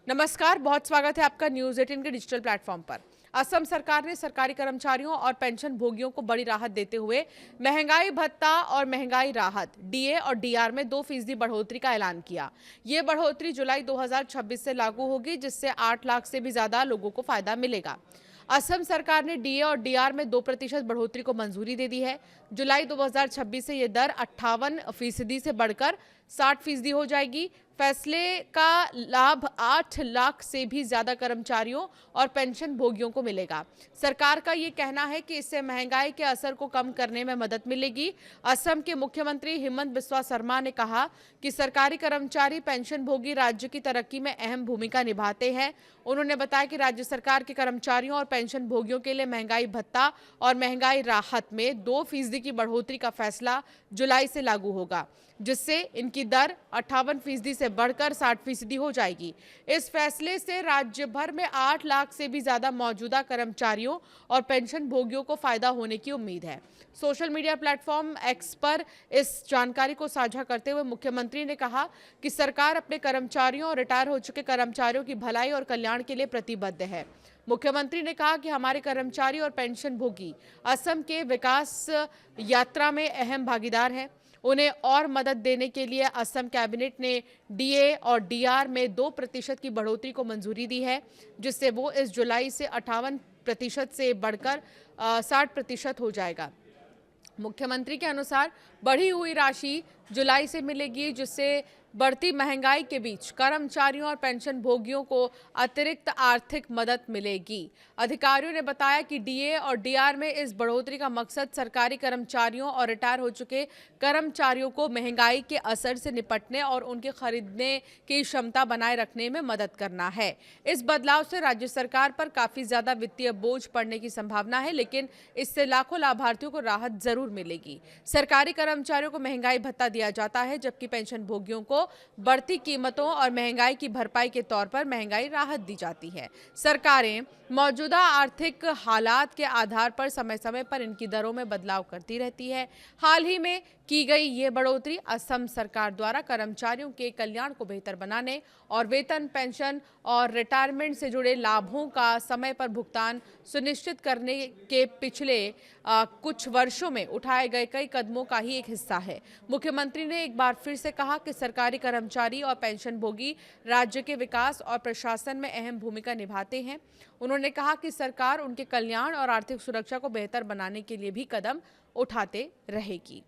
नमस्कार, बहुत स्वागत है आपका न्यूज 18 के डिजिटल प्लेटफॉर्म पर। असम सरकार ने सरकारी कर्मचारियों और पेंशन भोगियों को बड़ी राहत देते हुए महंगाई भत्ता और महंगाई राहत डीए और डीआर में 2% बढ़ोतरी का ऐलान किया। ये बढ़ोतरी जुलाई 2026 से लागू होगी, जिससे 8 लाख से भी ज्यादा लोगों को फायदा मिलेगा। असम सरकार ने डीए और डीआर में 2% बढ़ोतरी को मंजूरी दे दी है। जुलाई 2026 से ये दर 58% से बढ़कर 60% हो जाएगी। फैसले का लाभ 8 लाख से भी ज्यादा कर्मचारियों और पेंशन भोगियों को मिलेगा। सरकार का ये कहना है कि इससे महंगाई के असर को कम करने में मदद मिलेगी। असम के मुख्यमंत्री हिमंत बिस्वा शर्मा ने कहा कि सरकारी कर्मचारी पेंशन भोगी राज्य की तरक्की में अहम भूमिका निभाते हैं। उन्होंने बताया कि राज्य सरकार के कर्मचारियों और पेंशन भोगियोों के लिए महंगाई भत्ता और महंगाई राहत में 2% की बढ़ोतरी का फैसला जुलाई से लागू होगा, जिससे इनकी दर 58% से बढ़कर 60% हो जाएगी। इस फैसले से राज्य भर में 8 लाख से भी ज्यादा मौजूदा कर्मचारियों और पेंशन भोगियों को फायदा होने की उम्मीद है। सोशल मीडिया प्लेटफॉर्म एक्स पर इस जानकारी को साझा करते हुए मुख्यमंत्री ने कहा कि सरकार अपने कर्मचारियों और रिटायर हो चुके कर्मचारियों की भलाई और कल्याण के लिए प्रतिबद्ध है। मुख्यमंत्री ने कहा कि हमारे कर्मचारी और पेंशन भोगी असम के विकास यात्रा में अहम भागीदार हैं। उन्हें और मदद देने के लिए असम कैबिनेट ने डीए और डीआर में 2% की बढ़ोतरी को मंजूरी दी है, जिससे वो इस जुलाई से 58% से बढ़कर 60% हो जाएगा। मुख्यमंत्री के अनुसार बढ़ी हुई राशि जुलाई से मिलेगी, जिससे बढ़ती महंगाई के बीच कर्मचारियों और पेंशन भोगियों को अतिरिक्त आर्थिक मदद मिलेगी। अधिकारियों ने बताया कि डीए और डीआर में इस बढ़ोतरी का मकसद सरकारी कर्मचारियों और रिटायर हो चुके कर्मचारियों को महंगाई के असर से निपटने और उनके खरीदने की क्षमता बनाए रखने में मदद करना है। इस बदलाव से राज्य सरकार पर काफी ज्यादा वित्तीय बोझ पड़ने की संभावना है, लेकिन इससे लाखों लाभार्थियों को राहत जरूर मिलेगी। सरकारी कर्मचारियों को महंगाई भत्ता दिया जाता है, जबकि पेंशन भोगियों को बढ़ती कीमतों और महंगाई की भरपाई के तौर पर महंगाई राहत दी जाती है। सरकारें मौजूदा आर्थिक हालात के आधार पर समय समय पर इनकी दरों में बदलाव करती रहती है। हाल ही में की गई ये बढ़ोतरी असम सरकार द्वारा कर्मचारियों के कल्याण को बेहतर बनाने और वेतन, पेंशन और रिटायरमेंट से जुड़े लाभों का समय पर भुगतान सुनिश्चित करने के पिछले कुछ वर्षों में उठाए गए कई कदमों का ही एक हिस्सा है। मुख्यमंत्री ने एक बार फिर से कहा कि सरकारी कर्मचारी और पेंशन भोगी राज्य के विकास और प्रशासन में अहम भूमिका निभाते हैं। उन्होंने कहा कि सरकार उनके कल्याण और आर्थिक सुरक्षा को बेहतर बनाने के लिए भी कदम उठाते रहेगी।